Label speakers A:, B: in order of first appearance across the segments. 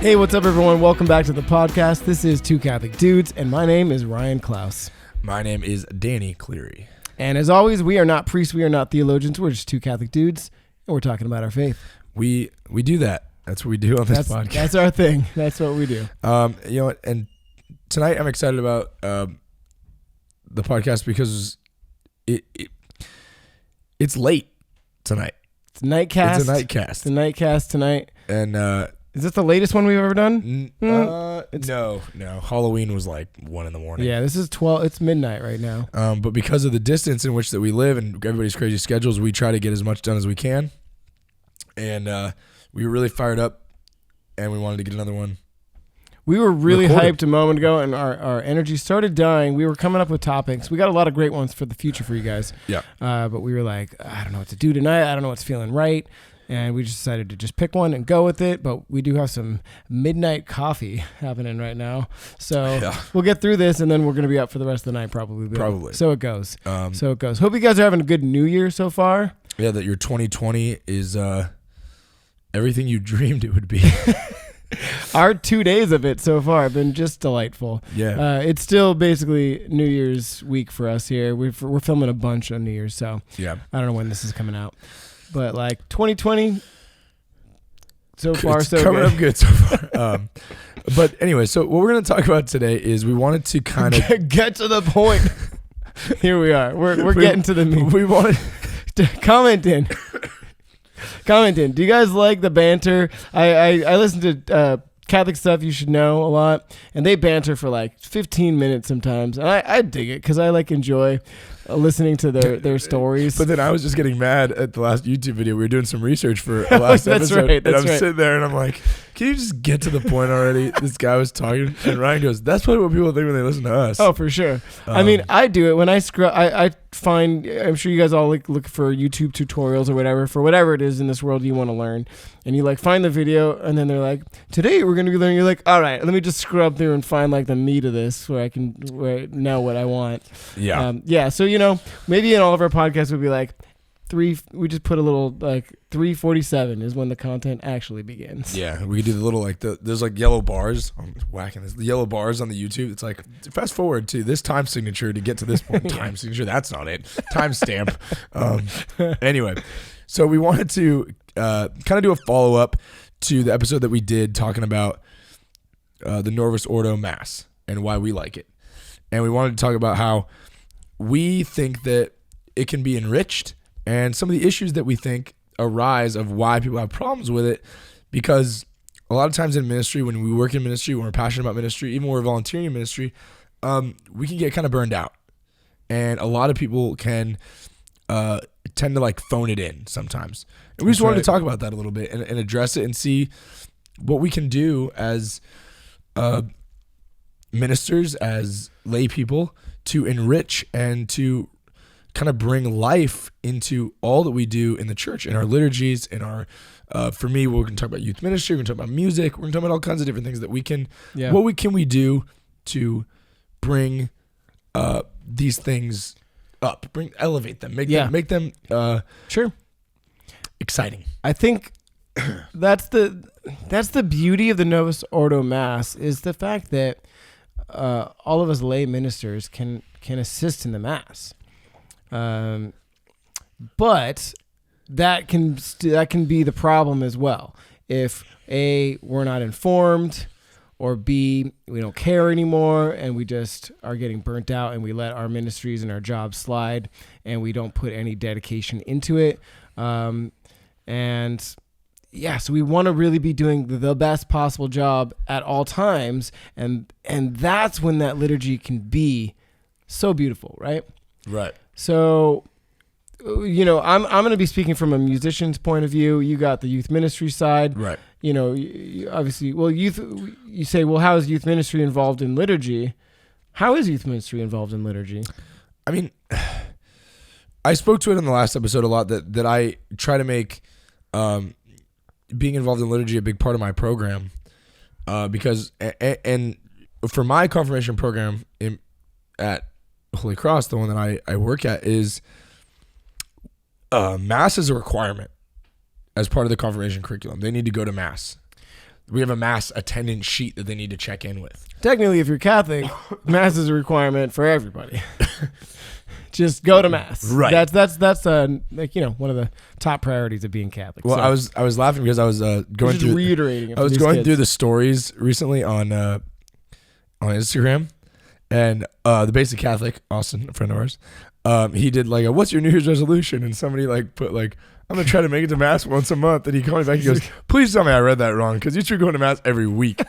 A: Hey, what's up, everyone? Welcome back to the podcast. This is Two Catholic Dudes, and my name is Ryan Klaus.
B: My name is Danny Cleary.
A: And as always, we are not priests, we are not theologians, we're just two Catholic dudes, and we're talking about our faith.
B: We do that. That's what we do on this podcast.
A: That's our thing. That's what we do.
B: You know what? And tonight I'm excited about the podcast because it's late tonight.
A: It's a nightcast.
B: It's a nightcast.
A: It's a nightcast tonight.
B: And
A: is this the latest one we've ever done?
B: No. Halloween was like 1 a.m.
A: Yeah, this is 12. It's midnight right now.
B: But because of the distance in which that we live and everybody's crazy schedules, we try to get as much done as we can. And we were really fired up, and we wanted to get another one.
A: We were really hyped a moment ago, and our energy started dying. We were coming up with topics. We got a lot of great ones for the future for you guys.
B: Yeah.
A: But we were like, I don't know what to do tonight. I don't know what's feeling right. And we just decided to just pick one and go with it. But we do have some midnight coffee happening right now. So we'll get through this, and then we're going to be up for the rest of the night probably.
B: Probably.
A: So it goes. Hope you guys are having a good New Year so far.
B: Yeah, that your 2020 is everything you dreamed it would be.
A: Our 2 days of it so far have been just delightful.
B: Yeah.
A: It's still basically New Year's week for us here. We're filming a bunch on New Year's, so
B: yeah.
A: I don't know when this is coming out. But like 2020, so far
B: it's
A: so
B: coming
A: good.
B: up good so far. But anyway, so what we're going to talk about today is we wanted to kind of
A: get to the point. Here we are. We're getting to the meat.
B: We wanted
A: comment in. Do you guys like the banter? I listen to Catholic Stuff You Should Know a lot, and they banter for like 15 minutes sometimes, and I dig it because I like enjoy listening to their stories.
B: But then I was just getting mad at the last YouTube video. We were doing some research for the last episode,
A: right,
B: and I'm sitting there and I'm like, can you just get to the point already? This guy was talking, and Ryan goes, that's probably what people think when they listen to us.
A: Oh, for sure. I mean, I do it when I scroll. I find, I'm sure you guys all look for YouTube tutorials or whatever, for whatever it is in this world you want to learn. And you like find the video, and then they're like, today we're going to be learning. You're like, all right, let me just scrub through and find like the meat of this where I know what I want.
B: Yeah.
A: So, maybe in all of our podcasts we'd be like, we just put a little like 3:47 is when the content actually begins.
B: Yeah, we could do the little like there's like yellow bars. I'm whacking this. The yellow bars on the YouTube. It's like fast forward to this time signature to get to this point. Time signature. That's not it. Time stamp. Anyway, so we wanted to kind of do a follow up to the episode that we did talking about the Novus Ordo Mass and why we like it, and we wanted to talk about how we think that it can be enriched. And some of the issues that we think arise of why people have problems with it, because a lot of times in ministry, when we work in ministry, when we're passionate about ministry, even when we're volunteering in ministry, we can get kind of burned out. And a lot of people can tend to like phone it in sometimes. And we just wanted to talk about that a little bit and address it and see what we can do as ministers, as lay people, to enrich and to kind of bring life into all that we do in the church, in our liturgies, in our, for me, we're going to talk about youth ministry, we're going to talk about music, we're going to talk about all kinds of different things that we can, what can we do to bring these things up, elevate them, make them
A: sure,
B: exciting.
A: I think that's the beauty of the Novus Ordo Mass, is the fact that all of us lay ministers can assist in the Mass. But that can be the problem as well. If A, we're not informed, or B, we don't care anymore and we just are getting burnt out and we let our ministries and our jobs slide and we don't put any dedication into it. So we want to really be doing the best possible job at all times, and that's when that liturgy can be so beautiful, right?
B: Right.
A: So, I'm going to be speaking from a musician's point of view. You got the youth ministry side.
B: Right.
A: Obviously, you say, well, how is youth ministry involved in liturgy? How is youth ministry involved in liturgy?
B: I mean, I spoke to it in the last episode a lot, that I try to make being involved in liturgy a big part of my program, because and for my confirmation program at Holy Cross, the one that I work at, is Mass is a requirement as part of the confirmation curriculum. They need to go to Mass. we have a mass attendance sheet that they need to check in with.
A: Technically, if you're Catholic, mass is a requirement for everybody. Just go to mass.
B: Right.
A: That's like, one of the top priorities of being Catholic.
B: Well,
A: so,
B: I was laughing because I was going through
A: reiterating it.
B: I was going through the stories recently on Instagram, and the Basic Catholic, Austin, a friend of ours, he did like what's your New Year's resolution? And somebody like put like, I'm gonna try to make it to mass once a month. And he called me back. He goes, please tell me I read that wrong, because you should go to mass every week.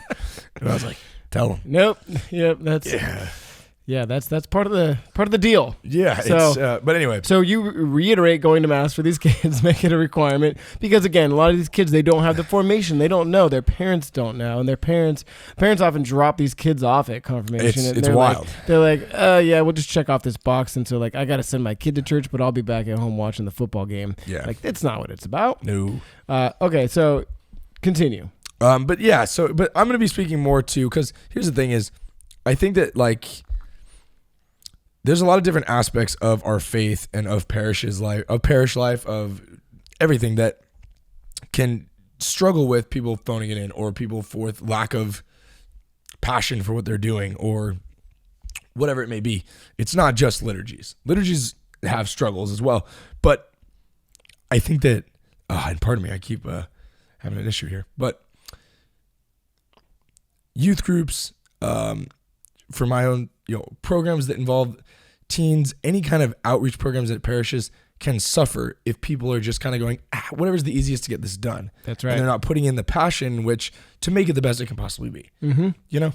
B: And I was like, tell him.
A: Nope. Yep. That's part of the deal.
B: Yeah.
A: So,
B: but anyway.
A: So you reiterate going to mass for these kids, make it a requirement, because again, a lot of these kids, they don't have the formation. They don't know. Their parents don't know, and their parents often drop these kids off at confirmation.
B: It's wild.
A: They're like, yeah, we'll just check off this box, and so like, I got to send my kid to church, but I'll be back at home watching the football game.
B: Yeah.
A: Like, that's not what it's about.
B: No.
A: Okay, so continue.
B: But yeah, but I'm gonna be speaking more to, because here's the thing is, I think that like, there's a lot of different aspects of our faith and of parish life, of everything that can struggle with people phoning it in, or people with lack of passion for what they're doing, or whatever it may be. It's not just liturgies. Liturgies have struggles as well. But I think that, and pardon me, I keep having an issue here, but youth groups, for my own, programs that involve teens, any kind of outreach programs at parishes can suffer if people are just kind of going, whatever's the easiest to get this done.
A: That's right.
B: And they're not putting in the passion, which to make it the best it can possibly be.
A: Mm-hmm.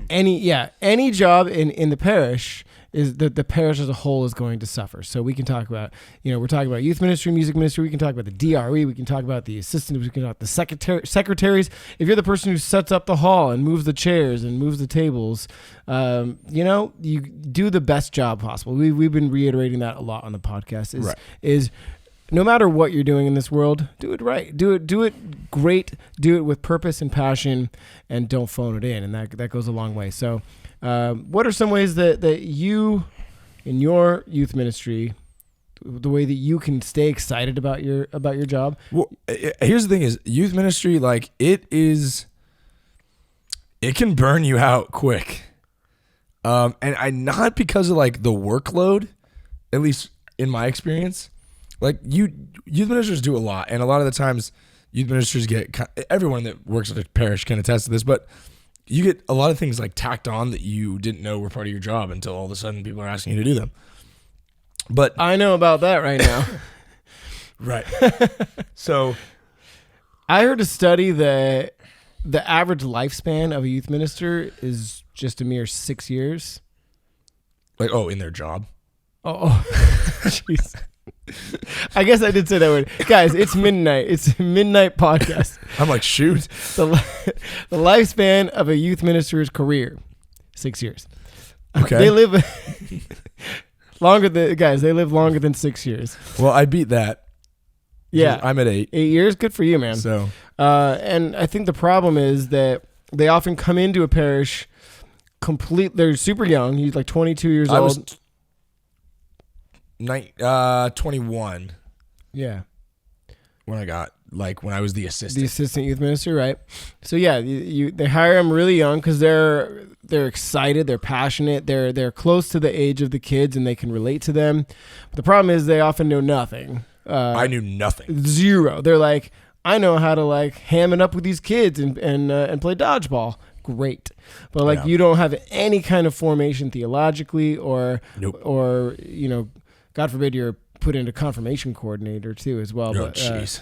A: Any job in the parish is that the parish as a whole is going to suffer. So we can talk about, we're talking about youth ministry, music ministry. We can talk about the DRE. We can talk about the assistants. We can talk about the secretaries. If you're the person who sets up the hall and moves the chairs and moves the tables, you do the best job possible. We've been reiterating that a lot on the podcast. Is no matter what you're doing in this world, do it right. Do it great. Do it with purpose and passion, and don't phone it in. And that goes a long way. So, what are some ways that you, in your youth ministry, the way that you can stay excited about your job?
B: Well, here's the thing: is youth ministry, like it can burn you out quick, and not because of like the workload, at least in my experience. Like youth ministers do a lot, and a lot of the times youth ministers everyone that works at a parish can attest to this, but you get a lot of things like tacked on that you didn't know were part of your job until all of a sudden people are asking you to do them. But
A: I know about that right now.
B: Right. So
A: I heard a study that the average lifespan of a youth minister is just a mere 6 years.
B: Like, in their job?
A: Oh, jeez. I guess I did say that word. Guys, it's midnight. It's a midnight podcast.
B: I'm like, shoot.
A: The lifespan of a youth minister's career, 6 years.
B: Okay.
A: They live they live longer than 6 years.
B: Well, I beat that.
A: Yeah.
B: I'm at 8.
A: 8 years? Good for you, man.
B: So,
A: and I think the problem is that they often come into a parish they're super young. He's like 22 years old.
B: I was 21.
A: Yeah.
B: When I was the assistant.
A: The assistant youth minister, right? So yeah, they hire them really young because they're excited, they're passionate, they're close to the age of the kids and they can relate to them. But the problem is they often know nothing.
B: I knew nothing.
A: Zero. They're like, I know how to like ham it up with these kids and play dodgeball. Great. But you don't have any kind of formation theologically or
B: nope.
A: or God forbid you're put into confirmation coordinator too as well.
B: Oh, jeez.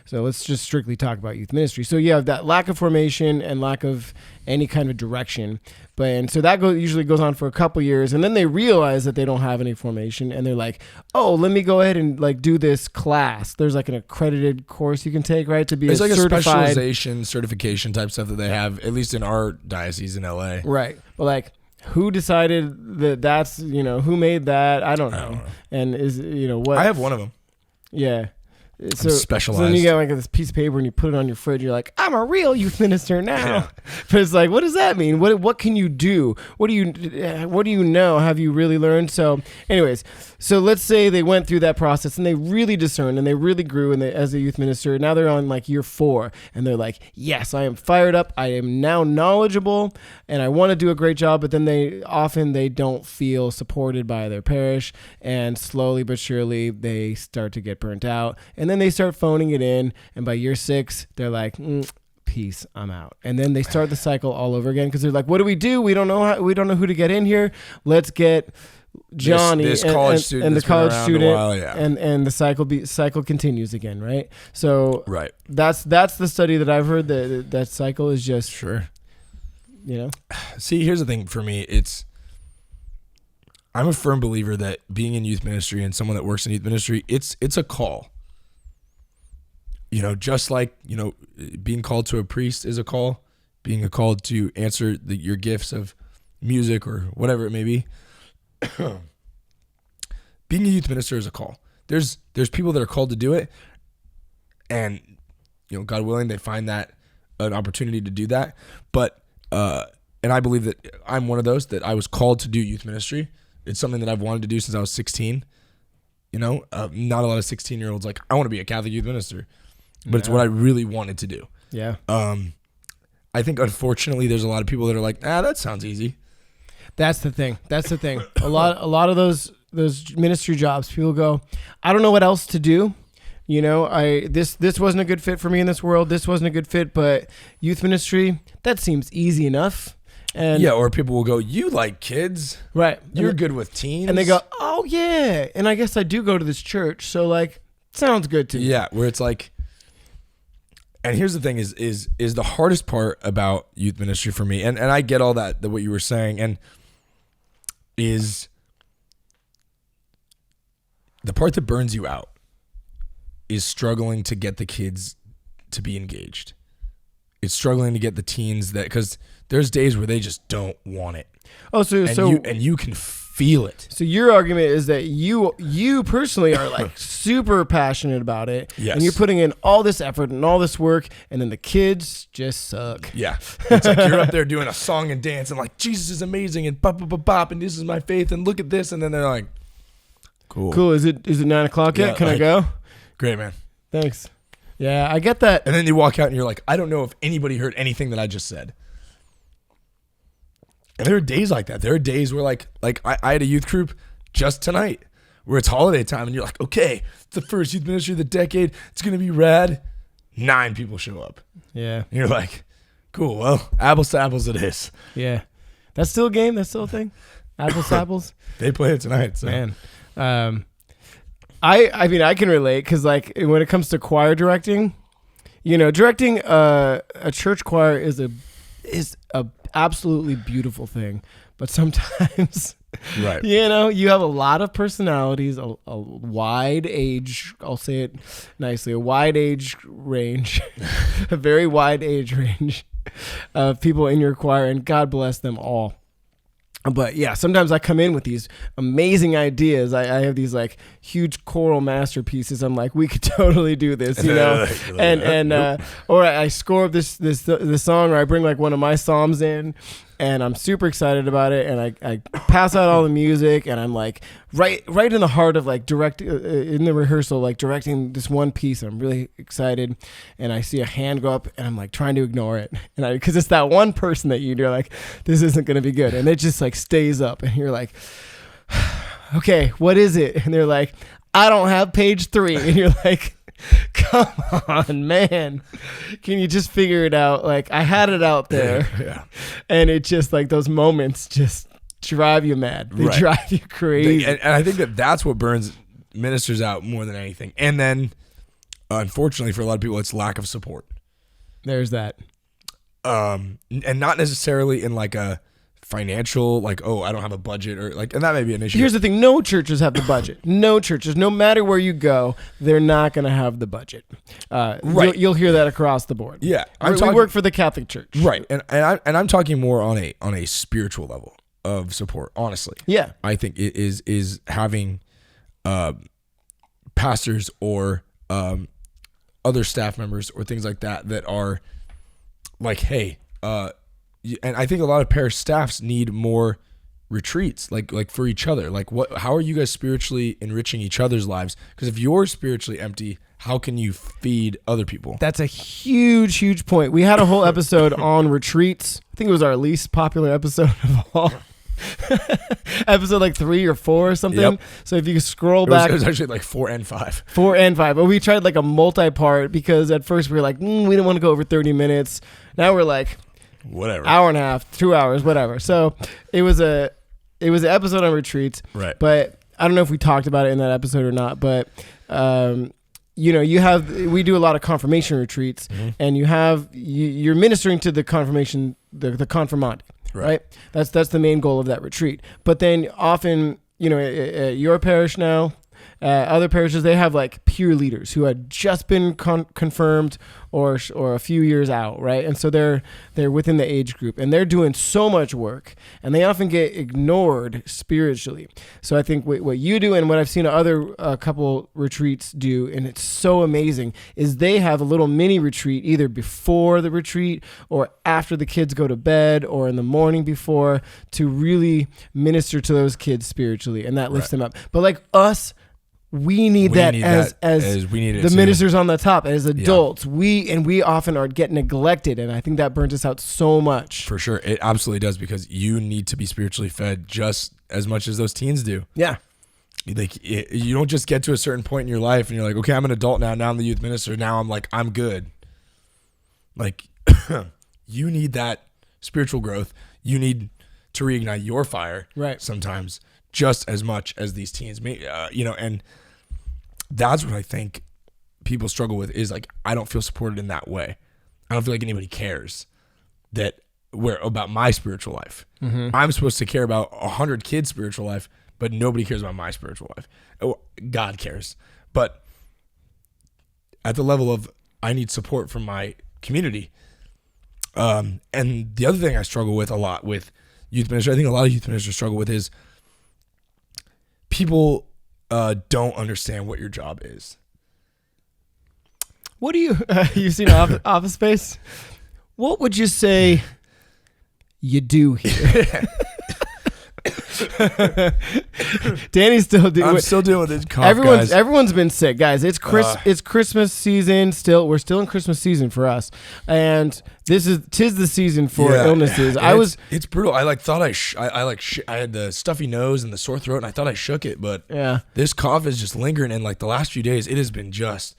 A: So let's just strictly talk about youth ministry. So you have that lack of formation and lack of any kind of direction. So that usually goes on for a couple years, and then they realize that they don't have any formation, and they're like, "Oh, let me go ahead and like do this class." There's like an accredited course you can take, right, to be
B: it's like
A: certified.
B: a specialization, certification type stuff that they have, at least in our diocese in LA.
A: Right, but like, who decided that's who made that? I don't know. And is what?
B: I have one of them.
A: Yeah. So
B: specialized.
A: So then you get like this piece of paper and you put it on your fridge. You're like, I'm a real youth minister now.
B: Yeah.
A: But it's like, what does that mean? What can you do? What do you know? Have you really learned? So, anyways, so let's say they went through that process and they really discerned and they really grew as a youth minister. Now they're on like year 4 and they're like, yes, I am fired up. I am now knowledgeable and I want to do a great job. But then they don't feel supported by their parish, and slowly but surely they start to get burnt out. And then they start phoning it in, and by year 6, they're like, peace, I'm out. And then they start the cycle all over again because they're like, what do? We don't know who to get in here. Let's get Johnny
B: this college student
A: and the college student,
B: while, yeah.
A: and the cycle continues again, right? So
B: right.
A: That's the study that I've heard, that cycle is just
B: sure.
A: See,
B: here's the thing for me. I'm a firm believer that being in youth ministry and someone that works in youth ministry, it's a call. Just like, being called to a priest is a call, being called to answer your gifts of music or whatever it may be. Being a youth minister is a call. There's people that are called to do it, and God willing, they find that an opportunity to do that. But and I believe that I'm one of those, that I was called to do youth ministry. It's something that I've wanted to do since I was 16. Not a lot of 16-year-olds like, I want to be a Catholic youth minister. But it's what I really wanted to do.
A: Yeah.
B: I think, unfortunately, there's a lot of people that are like, that sounds easy.
A: That's the thing. A lot of those ministry jobs, people go, I don't know what else to do. This wasn't a good fit for me in this world. This wasn't a good fit, but youth ministry, that seems easy enough. And
B: yeah, or people will go, you like kids.
A: Right.
B: You're good with teens.
A: And they go, oh, yeah. And I guess I do go to this church. So, like, sounds good to me.
B: Yeah, where it's like, and here's the thing is the hardest part about youth ministry for me, and I get all that what you were saying, and is the part that burns you out is struggling to get the kids to be engaged. It's struggling to get the teens because there's days where they just don't want it.
A: Oh, so
B: you can feel it.
A: So your argument is that you personally are like super passionate about it,
B: yes,
A: and you're putting in all this effort and all this work, and then the kids just suck.
B: Yeah, it's like you're up there doing a song and dance and like, Jesus is amazing and bop bop bop bop and this is my faith and look at this, and then they're like, cool.
A: Is it 9:00 yet? Can I go?
B: Great, man. Thanks.
A: Yeah, I get that.
B: And then you walk out and you're like, I don't know if anybody heard anything that I just said. And there are days like that. There are days where like I had a youth group just tonight where it's holiday time and you're like, okay, it's the first youth ministry of the decade. It's going to be rad. 9 people show up.
A: Yeah. And
B: you're like, cool. Well, apples to apples it is.
A: Yeah. That's still a game. That's still a thing. Apples to apples.
B: They play it tonight. So.
A: Man. I mean, I can relate because like when it comes to choir directing, directing a church choir is a absolutely beautiful thing, but sometimes,
B: right?
A: You have a lot of personalities, a wide age. I'll say it nicely, a wide age range, a very wide age range of people in your choir, and God bless them all. But yeah, sometimes I come in with these amazing ideas. I have these like huge choral masterpieces. I'm like, we could totally do this, or I score up this song, or I bring like one of my psalms in, and I'm super excited about it, and I pass out all the music, and I'm like right in the heart of like in the rehearsal, like directing this one piece. I'm really excited, and I see a hand go up, and I'm like trying to ignore it, and because it's that one person that you're like, this isn't gonna be good, and it just like stays up, and you're like, okay, what is it? And they're like, I don't have page 3, and you're like, come on, man, can you just figure it out? Like, I had it out there.
B: Yeah.
A: And it just like those moments just drive you mad. They drive you crazy.
B: And I think that's what burns ministers out more than anything. And then unfortunately for a lot of people, it's lack of support.
A: There's that.
B: And not necessarily in like a financial, like, oh, I don't have a budget, or like, and that may be an issue.
A: Here's the thing: no churches have the budget. No churches, no matter where you go, they're not going to have the budget.
B: Right?
A: You'll hear that across the board.
B: Yeah,
A: we work for the Catholic Church,
B: right? And I'm talking more on a spiritual level of support. Honestly,
A: yeah,
B: I think it is having pastors or other staff members or things like that are like, hey, and I think a lot of parish staffs need more retreats, like for each other. Like, how are you guys spiritually enriching each other's lives? Because if you're spiritually empty, how can you feed other people?
A: That's a huge point. We had a whole episode on retreats. I think it was our least popular episode of all. Episode like 3 or 4 or something. Yep. So if you scroll back,
B: it was actually like 4 and 5.
A: 4 and 5. But we tried like a multi-part because at first we were like, we didn't want to go over 30 minutes. Now we're like,
B: whatever,
A: hour and a half, 2 hours, whatever. So it was an episode on retreats.
B: Right.
A: But I don't know if we talked about it in that episode or not. But we do a lot of confirmation retreats, and you're ministering to the confirmation, the confirmandi. Right. That's the main goal of that retreat. But then often, at your parish now, other parishes, they have like peer leaders who had just been confirmed or a few years out, right? And so they're within the age group, and they're doing so much work, and they often get ignored spiritually. So I think what you do and what I've seen other couple retreats do, and it's so amazing, is they have a little mini retreat either before the retreat or after the kids go to bed or in the morning before, to really minister to those kids spiritually, and that lifts them up. But like us, we need that as the ministers on the top, as adults. Yeah. We often get neglected, and I think that burns us out so much.
B: For sure. It absolutely does, because you need to be spiritually fed just as much as those teens do.
A: Yeah.
B: Like, you don't just get to a certain point in your life and you're like, okay, I'm an adult now. Now I'm the youth minister. Now I'm good. Like, you need that spiritual growth. You need to reignite your fire.
A: Right.
B: Sometimes, just as much as these teens, and that's what I think people struggle with, is like, I don't feel supported in that way. I don't feel like anybody cares about my spiritual life. Mm-hmm. I'm supposed to care about 100 kids' spiritual life, but nobody cares about my spiritual life. God cares. But at the level of, I need support from my community. And the other thing I struggle with a lot with youth ministry, I think a lot of youth ministers struggle with, is people don't understand what your job is.
A: What do you've seen Office Space? What would you say you do here? Danny's still doing.
B: I'm still dealing with this cough, guys.
A: Everyone's been sick, guys. It's Christmas season still. We're still in Christmas season for us, and tis the season for illnesses.
B: It's brutal. I thought I had the stuffy nose and the sore throat, and I thought I shook it, but this cough is just lingering. And like the last few days, it has been just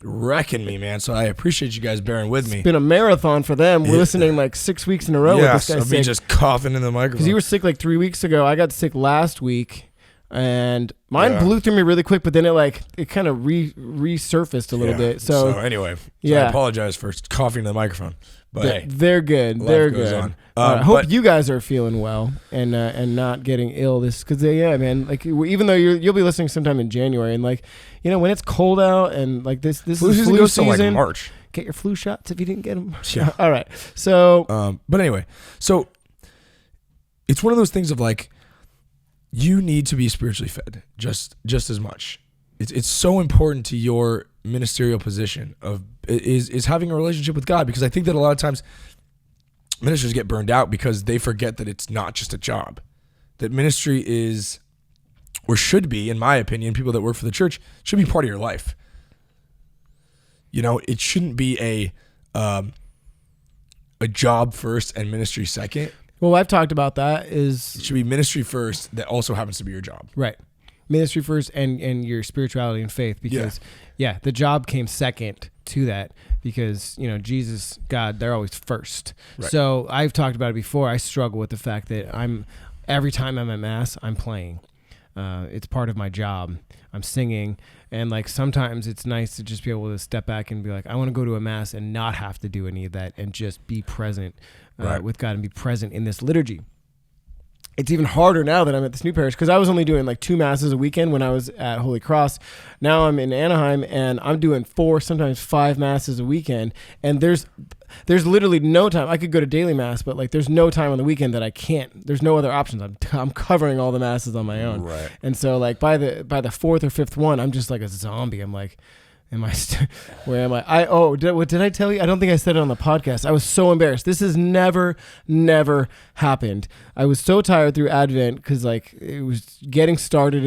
B: wrecking me, man. So I appreciate you guys bearing with me.
A: It's been a marathon for them. We're listening like 6 weeks in a row with this guy sick.
B: Me just coughing in the microphone.
A: Because you were sick like 3 weeks ago. I got sick last week, and mine blew through me really quick, but then it kind of resurfaced a little bit. So
B: anyway, I apologize for coughing in the microphone. But
A: they're good. They're good. I hope you guys are feeling well and not getting ill. Because man, like, even though you'll be listening sometime in January, and like, when it's cold out and like this
B: flu
A: is
B: season
A: flu
B: goes
A: season.
B: Till like March.
A: Get your flu shots if you didn't get them.
B: Yeah.
A: All right. So,
B: but anyway, so it's one of those things of like, you need to be spiritually fed just as much. It's so important to your ministerial position is having a relationship with God, because I think that a lot of times ministers get burned out because they forget that it's not just a job. That ministry is, or should be, in my opinion, people that work for the church should be part of your life. It shouldn't be a job first and ministry second.
A: Well, I've talked about that. It
B: should be ministry first that also happens to be your job.
A: Right. Ministry first and your spirituality and faith, because the job came second to that, because Jesus, God, they're always first. Right. So I've talked about it before. I struggle with the fact that every time I'm at mass, I'm playing. It's part of my job. I'm singing, and like sometimes it's nice to just be able to step back and be like, I want to go to a mass and not have to do any of that, and just be present with God and be present in this liturgy. It's even harder now that I'm at this new parish, because I was only doing like 2 masses a weekend when I was at Holy Cross. Now I'm in Anaheim, and I'm doing 4, sometimes 5 masses a weekend. And there's literally no time. I could go to daily mass, but like there's no time on the weekend that I can't. There's no other options. I'm covering all the masses on my own.
B: Right.
A: And so like by the 4th or 5th one, I'm just like a zombie. I'm like, Where am I? What did I tell you? I don't think I said it on the podcast. I was so embarrassed. This has never happened. I was so tired through Advent because like it was getting started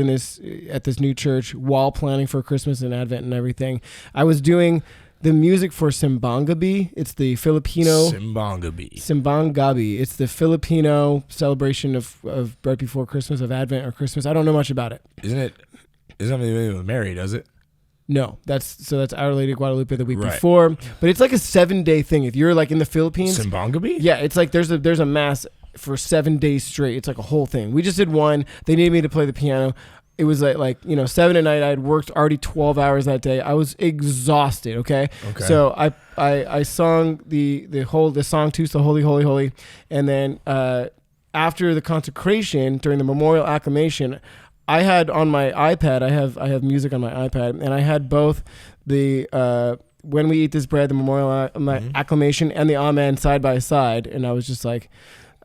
A: at this new church while planning for Christmas and Advent and everything. I was doing the music for Simbangabi. It's the Filipino Simbangabi. It's the Filipino celebration of right before Christmas, of Advent or Christmas. I don't know much about it.
B: Isn't it with Mary, does it?
A: No, that's Our Lady of Guadalupe the week before, but it's like a 7-day thing. If you're like in the Philippines,
B: Simbangabi?
A: Yeah, it's like there's a mass for 7 days straight. It's like a whole thing. We just did one. They needed me to play the piano. It was like 7 at night. I had worked already 12 hours that day. I was exhausted. Okay. So I sung the song too, so Holy, Holy, Holy, and then after the consecration during the memorial acclamation, I had on my iPad. I have music on my iPad, and I had both the When We Eat This Bread, the memorial acclamation, and the Amen side by side, and I was just like,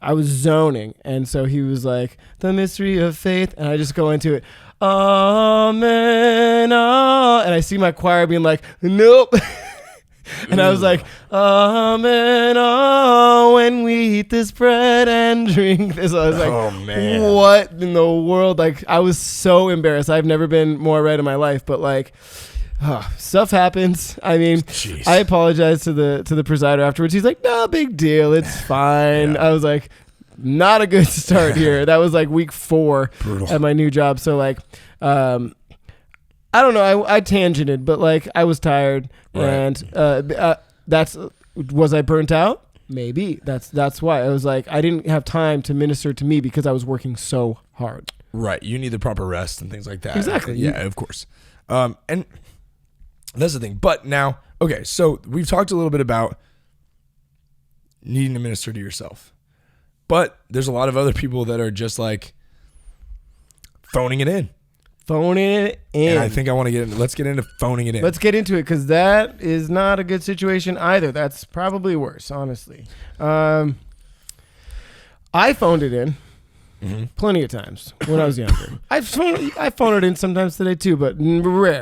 A: I was zoning. And so he was like, the mystery of faith, and I just go into it, Amen, and I see my choir being like, nope. And I was like, Amen, when we eat this bread and drink this. I was like, oh man, what in the world? Like, I was so embarrassed. I've never been more red in my life, but like, stuff happens. I mean, jeez. I apologized to the presider afterwards. He's like, no big deal. It's fine. Yeah. I was like, not a good start here. That was like week 4 at my new job. So like, I don't know. I tangented, but like I was tired, right. And was I burnt out? Maybe that's why I was like I didn't have time to minister to me because I was working so hard.
B: Right. You need the proper rest and things like that.
A: Exactly.
B: Yeah, of course. And that's the thing. But now, okay, so we've talked a little bit about needing to minister to yourself, but there's a lot of other people that are just like phoning it in. And I think I want to let's get into phoning it in.
A: Let's get into it because that is not a good situation either. That's probably worse, honestly. I phoned it in plenty of times when I was younger. I phone it in sometimes today too, but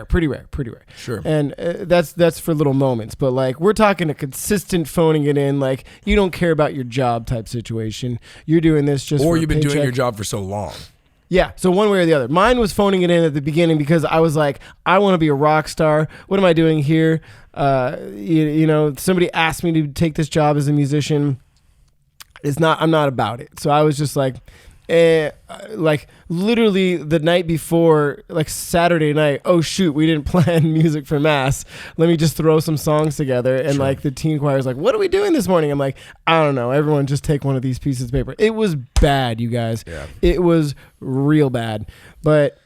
A: pretty rare.
B: Sure.
A: And that's for little moments. But like we're talking a consistent phoning it in, like you don't care about your job type situation. You're doing this just
B: or
A: for
B: you've been
A: paycheck.
B: doing your job for so long.
A: Yeah, so one way or the other. Mine was phoning it in at the beginning because I was like, I want to be a rock star. What am I doing here? Somebody asked me to take this job as a musician. I'm not about it. So I was just like, like literally the night before, like Saturday night, oh shoot, we didn't plan music for mass. Let me just throw some songs together. And like the teen choir is like, what are we doing this morning? I'm like, I don't know. Everyone just take one of these pieces of paper. It was bad, you guys. Yeah. It was real bad. But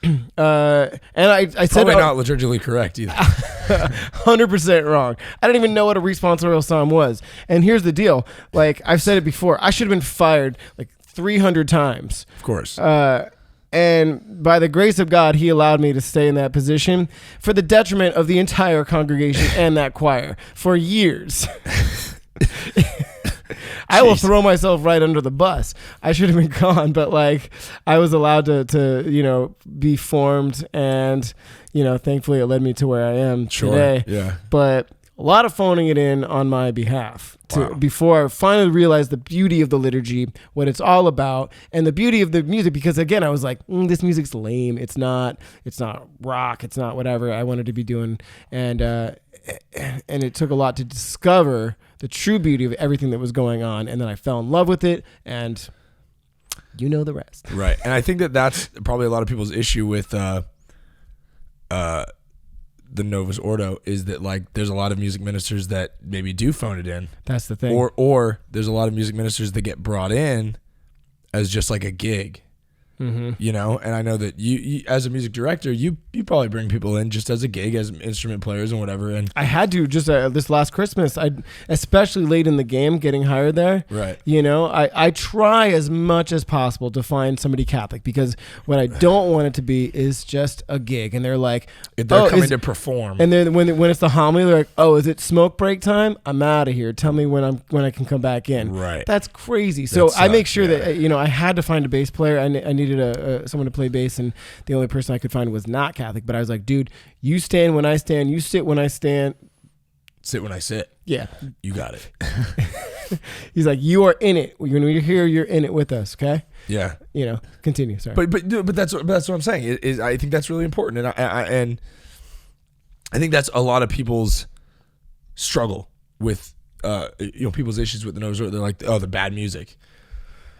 A: and I said
B: probably not liturgically correct either.
A: 100% wrong. I don't even know what a responsorial psalm was. And here's the deal. Like I've said it before, I should have been fired like 300 times.
B: Of course.
A: And by the grace of God, he allowed me to stay in that position for the detriment of the entire congregation and that choir for years. I will throw myself right under the bus. I should have been gone, but like I was allowed to be formed, and thankfully it led me to where I am today.
B: Yeah.
A: But a lot of phoning it in on my behalf before I finally realized the beauty of the liturgy, what it's all about, and the beauty of the music. Because again, I was like, this music's lame. It's not rock. It's not whatever I wanted to be doing. And it took a lot to discover the true beauty of everything that was going on. And then I fell in love with it, and you know the rest.
B: Right. And I think that's probably a lot of people's issue with the Novus Ordo is that like there's a lot of music ministers that maybe do phone it in.
A: That's the thing.
B: Or there's a lot of music ministers that get brought in as just like a gig. And I know that you as a music director, you probably bring people in just as a gig, as instrument players and whatever. And
A: I had to just this last Christmas, especially late in the game, getting hired there.
B: Right.
A: I try as much as possible to find somebody Catholic, because what I don't want it to be is just a gig. And they're like,
B: they're coming to perform.
A: And then when it's the homily, they're like, oh, is it smoke break time? I'm out of here. Tell me when I can come back in.
B: Right.
A: That's crazy. So I make sure that I had to find a bass player. I needed needed someone to play bass, and the only person I could find was not Catholic. But I was like, dude, you stand when I stand, you sit when I stand.
B: Sit when I sit.
A: Yeah.
B: You got it.
A: He's like, you are in it. When you're here, you're in it with us, okay?
B: Yeah.
A: Continue. Sorry.
B: But that's what I'm saying. I think that's really important, and I think that's a lot of people's struggle with people's issues with the nose. They're like, oh, the bad music.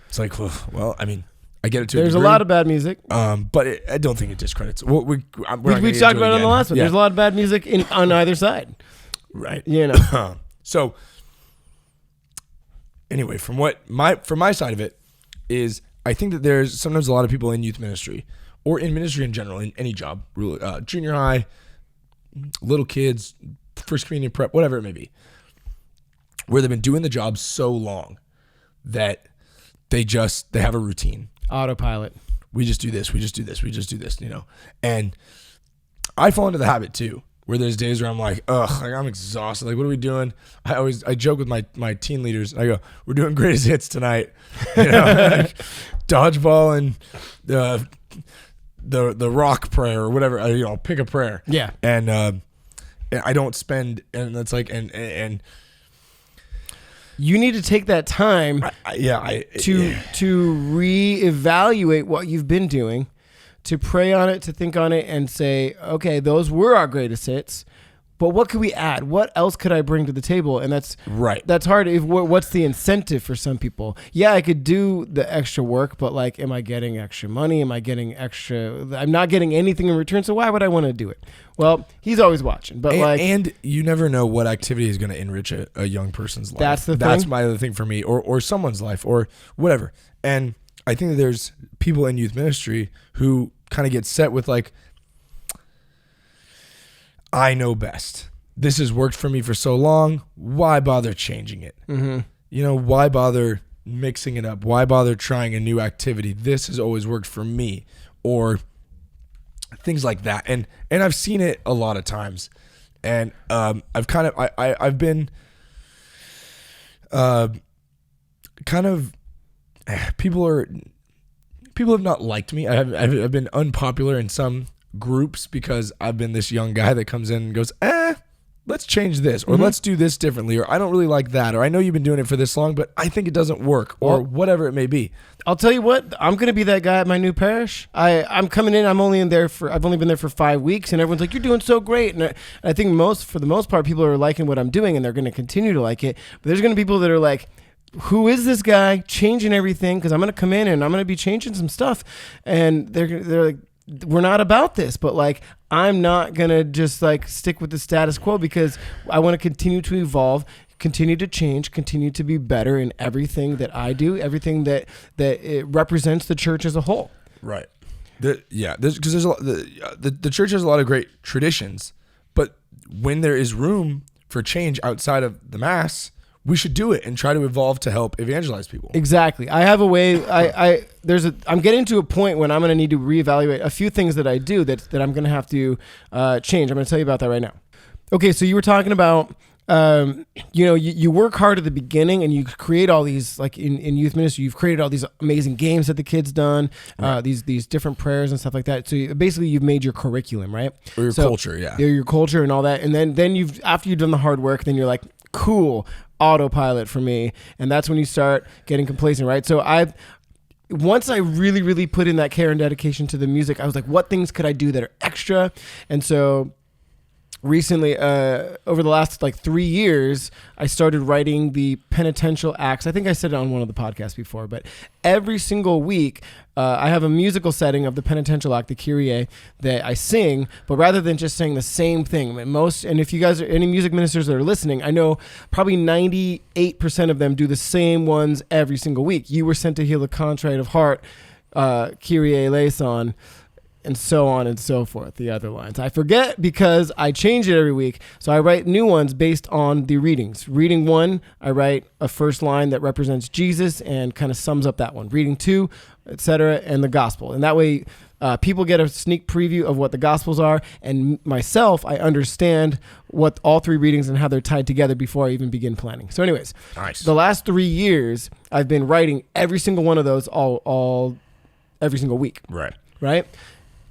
B: It's like, well, I mean, I get it to
A: There's
B: a degree,
A: lot of bad music.
B: but I don't think it discredits.
A: We talked about it on the last one.
B: Yeah.
A: There's a lot of bad music on either side.
B: Right. So anyway, from my side of it is, I think that there's sometimes a lot of people in youth ministry or in ministry in general, in any job, junior high, little kids, first communion prep, whatever it may be, where they've been doing the job so long that they have a routine.
A: Autopilot.
B: We just do this. We just do this. We just do this, And I fall into the habit too, where there's days where I'm like, ugh, like I'm exhausted. Like, what are we doing? I joke with my teen leaders. I go, we're doing greatest hits tonight. Like dodgeball and the rock prayer or whatever. Pick a prayer.
A: Yeah.
B: And I don't spend, and that's like, and
A: you need to take that time to reevaluate what you've been doing, to pray on it, to think on it, and say, okay, those were our greatest hits, but what could we add? What else could I bring to the table? And that's
B: right.
A: That's hard. What's the incentive for some people? Yeah, I could do the extra work, but like, am I getting extra money? Am I getting extra? I'm not getting anything in return, so why would I want to do it? Well, he's always watching, but
B: and you never know what activity is going to enrich a young person's life.
A: That's
B: my other thing for me, or someone's life, or whatever. And I think that there's people in youth ministry who kind of get set with like, I know best. This has worked for me for so long. Why bother changing it? Mm-hmm. Why bother mixing it up? Why bother trying a new activity? This has always worked for me, or things like that. And I've seen it a lot of times, and I've kind of I've been kind of people have not liked me. I've been unpopular in some groups because I've been this young guy that comes in and goes, let's change this, or let's do this differently, or I don't really like that, or I know you've been doing it for this long, but I think it doesn't work, or whatever it may be. I'll
A: tell you what, I'm going to be that guy at my new parish. I'm coming in, I've only been there for 5 weeks, and everyone's like, you're doing so great. And I think for the most part, people are liking what I'm doing, and they're going to continue to like it. But there's going to be people that are like, who is this guy changing everything? Because I'm going to come in and I'm going to be changing some stuff. And they're like, we're not about this, but like, I'm not going to just like stick with the status quo, because I want to continue to evolve, continue to change, continue to be better in everything that I do, everything that it represents the church as a whole.
B: Right. Because there's a lot, the church has a lot of great traditions, but when there is room for change outside of the mass, we should do it and try to evolve to help evangelize people.
A: Exactly. I have a way. I'm getting to a point when I'm going to need to reevaluate a few things that I do that I'm going to have to change. I'm going to tell you about that right now. Okay, so you were talking about, you work hard at the beginning and you create all these, like in youth ministry, you've created all these amazing games that the kids done, right. These different prayers and stuff like that. So basically you've made your curriculum, right?
B: Or your culture, yeah.
A: Your culture and all that. And then after you've done the hard work, then you're like, cool, autopilot for me. And that's when you start getting complacent, right? So once I really, really put in that care and dedication to the music, I was like, what things could I do that are extra? And so recently, over the last 3 years, I started writing the penitential acts. I think I said it on one of the podcasts before, but every single week, I have a musical setting of the penitential act, the Kyrie, that I sing. But rather than just saying the same thing, and if you guys are any music ministers that are listening, I know probably 98% of them do the same ones every single week. You were sent to heal the contrite of heart, Kyrie eleison, and so on and so forth, the other lines. I forget because I change it every week. So I write new ones based on the readings. Reading 1, I write a first line that represents Jesus and kind of sums up that one. Reading 2, etc., and the gospel. And that way people get a sneak preview of what the gospels are. And myself, I understand what all 3 readings and how they're tied together before I even begin planning. So anyways,
B: nice.
A: The last 3 years, I've been writing every single one of those all every single week.
B: Right.
A: Right?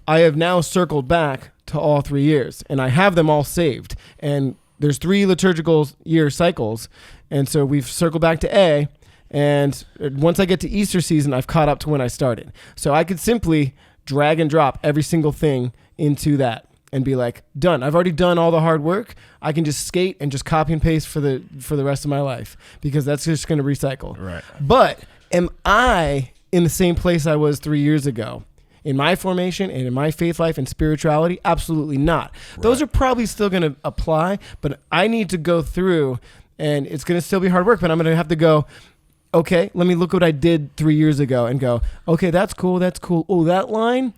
A: I have now circled back to all 3 years, and I have them all saved. And there's 3 liturgical year cycles, and so we've circled back to A, and once I get to Easter season, I've caught up to when I started. So I could simply drag and drop every single thing into that and be like, done. I've already done all the hard work. I can just skate and just copy and paste for the rest of my life, because that's just going to recycle.
B: Right.
A: But am I in the same place I was 3 years ago? In my formation and in my faith life and spirituality? Absolutely not. Right. Those are probably still going to apply, but I need to go through, and it's going to still be hard work, but I'm going to have to go, okay, let me look what I did 3 years ago and go, okay, that's cool. That's cool. Oh, that line?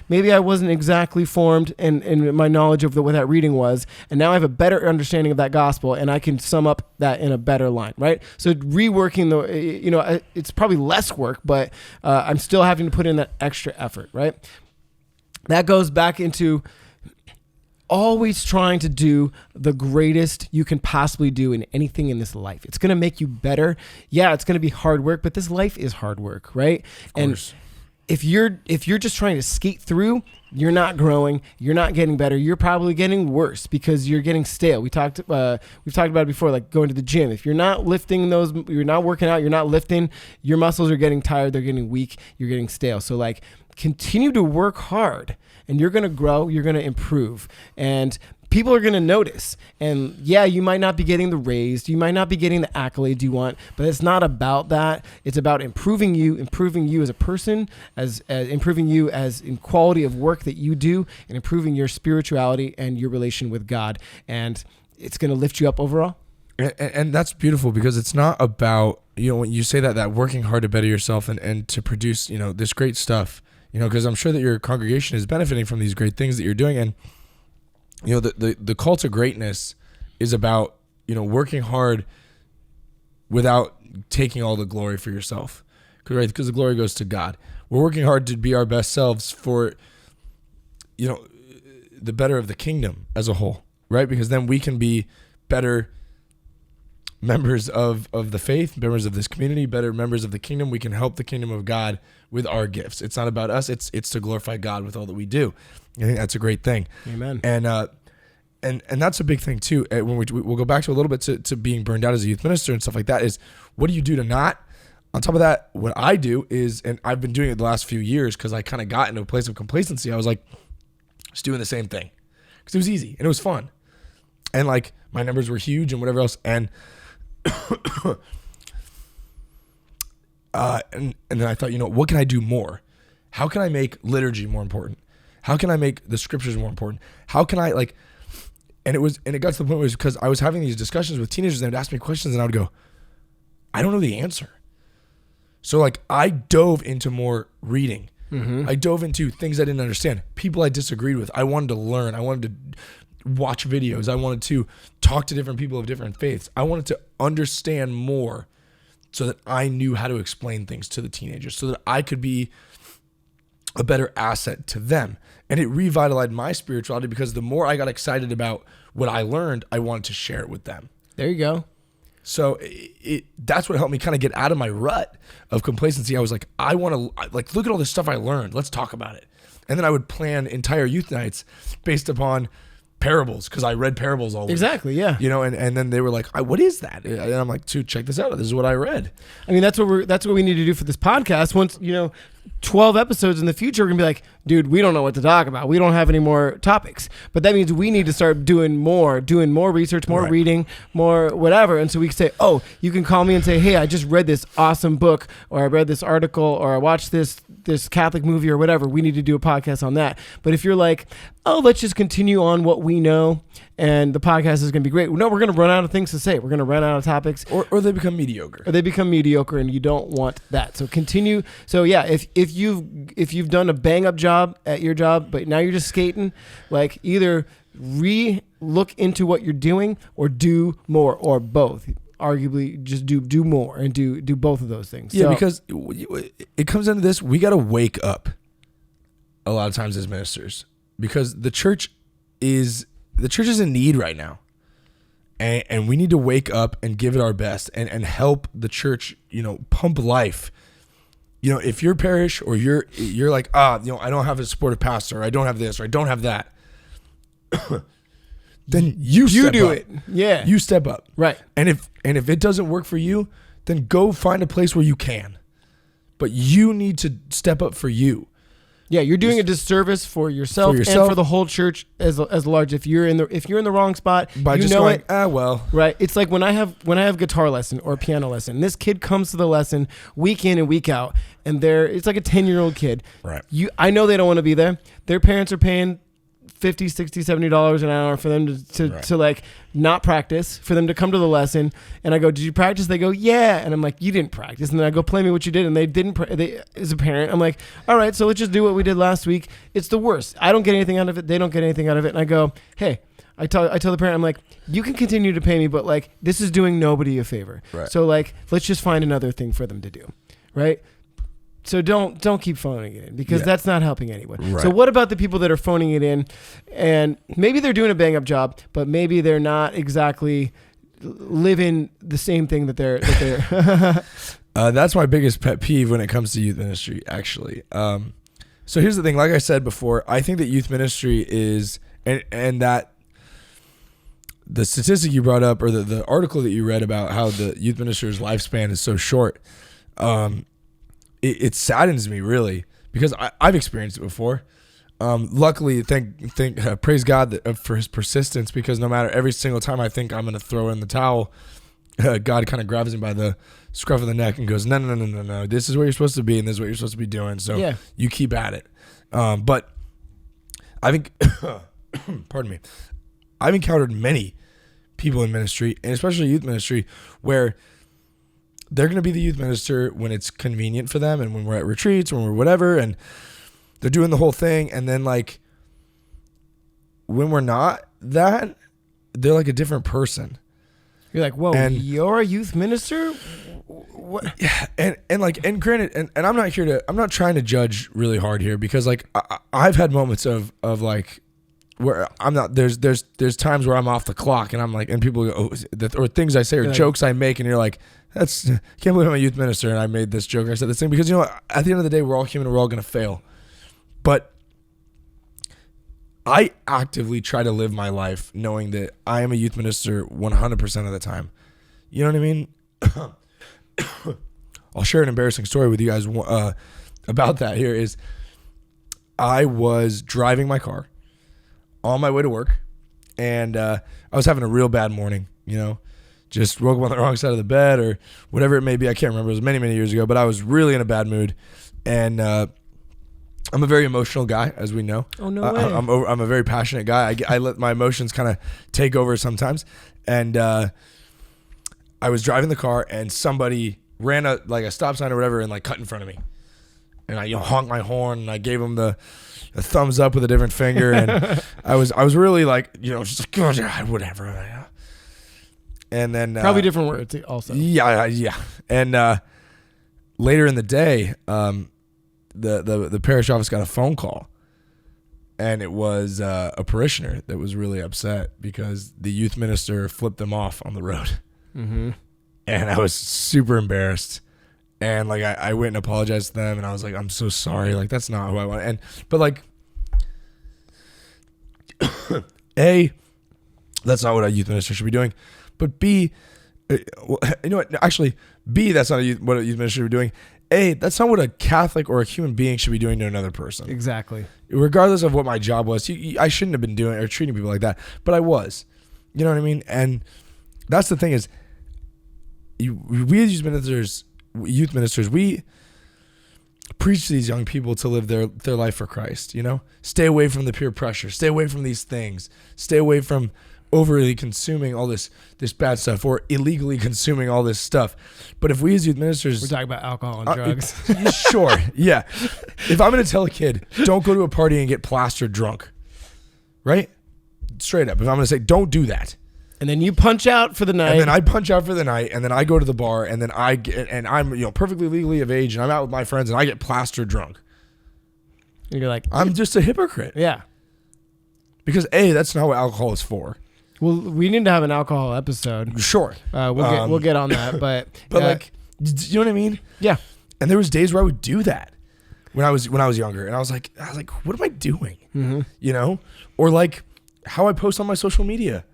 A: Maybe I wasn't exactly formed in my knowledge of what that reading was, and now I have a better understanding of that gospel, and I can sum up that in a better line, right? So reworking it's probably less work, but I'm still having to put in that extra effort, right? That goes back into always trying to do the greatest you can possibly do in anything in this life. It's going to make you better. Yeah, it's going to be hard work, but this life is hard work, right? Of course. And if you're just trying to skate through, you're not growing, you're not getting better, you're probably getting worse because you're getting stale. We've talked about it before, like going to the gym. If you're not lifting you're not working out, you're not lifting, your muscles are getting tired, they're getting weak, you're getting stale. So like continue to work hard, and you're going to grow, you're going to improve, and people are going to notice. And yeah, you might not be getting the raise, you might not be getting the accolades you want, but it's not about that. It's about improving you as a person, as improving you as in quality of work that you do, and improving your spirituality and your relation with God. And it's going to lift you up overall.
B: And that's beautiful, because it's not about, when you say that working hard to better yourself and to produce, this great stuff, because I'm sure that your congregation is benefiting from these great things that you're doing. And the call to greatness is about, working hard without taking all the glory for yourself, right? Because the glory goes to God. We're working hard to be our best selves for, the better of the kingdom as a whole, right? Because then we can be better members of the faith, members of this community, better members of the kingdom. We can help the kingdom of God with our gifts. It's not about us. It's to glorify God with all that we do. I think that's a great thing.
A: Amen.
B: And that's a big thing too. When we'll go back to a little bit to being burned out as a youth minister and stuff like that, is what do you do to not? On top of that, what I do is, and I've been doing it the last few years because I kind of got into a place of complacency. I was like, just doing the same thing because it was easy and it was fun. And like my numbers were huge and whatever else. And and then I thought, what can I do more? How can I make liturgy more important? How can I make the scriptures more important? How can I and it got to the point where it was because I was having these discussions with teenagers, and they'd ask me questions and I would go, I don't know the answer. So like I dove into more reading. Mm-hmm. I dove into things I didn't understand, people I disagreed with. I wanted to learn. I wanted to watch videos. I wanted to talk to different people of different faiths. I wanted to understand more so that I knew how to explain things to the teenagers, so that I could be a better asset to them. And it revitalized my spirituality because the more I got excited about what I learned, I wanted to share it with them.
A: There you go.
B: So that's what helped me kind of get out of my rut of complacency. I was like, I want to look at all this stuff I learned. Let's talk about it. And then I would plan entire youth nights based upon parables because I read parables all week.
A: Exactly, yeah.
B: And then they were like, what is that? And I'm like, dude, check this out. This is what I read.
A: I mean, that's what we need to do for this podcast. Once, 12 episodes in the future, we're going to be like, dude, we don't know what to talk about. We don't have any more topics. But that means we need to start doing more research, more reading, more whatever. And so we can say, oh, you can call me and say, hey, I just read this awesome book, or I read this article, or I watched this Catholic movie or whatever. We need to do a podcast on that. But if you're like, oh, let's just continue on what we know and the podcast is going to be great. No, we're going to run out of things to say. We're going to run out of topics.
B: Or they become mediocre.
A: And you don't want that. So continue. So yeah, if you've done a bang up job at your job, but now you're just skating, like either look into what you're doing or do more, or both. Arguably just do more and do both of those things.
B: Yeah, because it comes into this, we got to wake up a lot of times as ministers, because the church is in need right now. And we need to wake up and give it our best and help the church, pump life you know, if your parish or you're like, you know, I don't have a supportive pastor, or I don't have this, or I don't have that, then you
A: do
B: up.
A: it. Yeah.
B: You step up.
A: Right.
B: And if it doesn't work for you, then go find a place where you can. But you need to step up for you.
A: Yeah, you're doing a disservice for yourself and for the whole church as large. If you're in the wrong spot,
B: by
A: you
B: just
A: know
B: going,
A: it.
B: Well.
A: Right. It's like when I have guitar lesson or piano lesson. This kid comes to the lesson week in and week out, and it's like a 10-year-old kid.
B: Right.
A: I know they don't want to be there. Their parents are paying $50, $60, $70 an hour for them to like not practice, for them to come to the lesson. And I go, did you practice? They go, yeah. And I'm like, you didn't practice. And then I go, play me what you did. And they didn't. As a parent, I'm like, all right, so let's just do what we did last week. It's the worst. I don't get anything out of it. They don't get anything out of it. And I go, hey, I tell the parent, I'm like, you can continue to pay me, but like, this is doing nobody a favor.
B: Right.
A: So like, let's just find another thing for them to do. Right. So don't keep phoning it in, because that's not helping anyone.
B: Right.
A: So what about the people that are phoning it in, and maybe they're doing a bang up job, but maybe they're not exactly living the same thing that they're.
B: That's my biggest pet peeve when it comes to youth ministry, actually. So here's the thing. Like I said before, I think that youth ministry is, and that the statistic you brought up, or the article that you read about how the youth minister's lifespan is so short, it saddens me, really, because I've experienced it before. Luckily, praise God for his persistence, because no matter, every single time I think I'm going to throw in the towel, God kind of grabs me by the scruff of the neck and goes, no, this is where you're supposed to be, and this is what you're supposed to be doing. So you keep at it. But I think, pardon me, I've encountered many people in ministry, and especially youth ministry, where they're going to be the youth minister when it's convenient for them, and when we're at retreats, when we're whatever, and they're doing the whole thing. And then, like, when we're not that, they're like a different person.
A: You're like, whoa, and you're a youth minister? What?
B: Yeah, and granted, and I'm not trying to judge really hard here, because like I've had moments of like, where I'm not, there's times where I'm off the clock, and I'm like, and people go, or things I say, or jokes I make, and you're like, I can't believe I'm a youth minister and I made this joke, or I said this thing, because, you know, at the end of the day, we're all human and we're all going to fail. But I actively try to live my life knowing that I am a youth minister 100% of the time. You know what I mean? I'll share an embarrassing story with you guys about that. Here is, I was driving my car on my way to work, and I was having a real bad morning, you know, just woke up on the wrong side of the bed or whatever it may be. I can't remember. It was many, many years ago, but I was really in a bad mood. And I'm a very emotional guy, as we know.
A: Oh, no way.
B: I'm a very passionate guy. I let my emotions kind of take over sometimes. And I was driving the car, and somebody ran a stop sign or whatever, and like cut in front of me. And I honked my horn, and I gave him the thumbs up with a different finger. And I was really like, you know, just like, oh, whatever. And then
A: probably different words also.
B: Yeah. And later in the day, the parish office got a phone call, and it was a parishioner that was really upset because the youth minister flipped them off on the road.
A: Mm-hmm.
B: And I was super embarrassed. And like I went and apologized to them, and I was like, I'm so sorry. Like, that's not who I want. But like, A, that's not what a youth minister should be doing. But B, you know what? Actually, B, that's not what a youth minister should be doing. A, that's not what a Catholic or a human being should be doing to another person.
A: Exactly.
B: Regardless of what my job was, I shouldn't have been doing or treating people like that, but I was. You know what I mean? And that's the thing is, we as youth ministers, we preach to these young people to live their life for Christ. You know, stay away from the peer pressure. Stay away from these things. Stay away from overly consuming all this bad stuff, or illegally consuming all this stuff. But if we as youth ministers,
A: we're talking about alcohol and drugs.
B: Sure, yeah. If I'm going to tell a kid, don't go to a party and get plastered drunk, right? Straight up. If I'm going to say, don't do that.
A: And then you punch out for the night.
B: And then I punch out for the night, and then I go to the bar, and then I'm, you know, perfectly legally of age, and I'm out with my friends, and I get plastered drunk.
A: And you're like,
B: I'm just a hypocrite.
A: Yeah. Because
B: A, that's not what alcohol is for.
A: Well, we need to have an alcohol episode.
B: Sure.
A: We'll get on that, but
B: like, you know what I mean?
A: Yeah.
B: And there was days where I would do that when I was younger, and I was like, what am I doing?
A: Mm-hmm.
B: You know, or like how I post on my social media.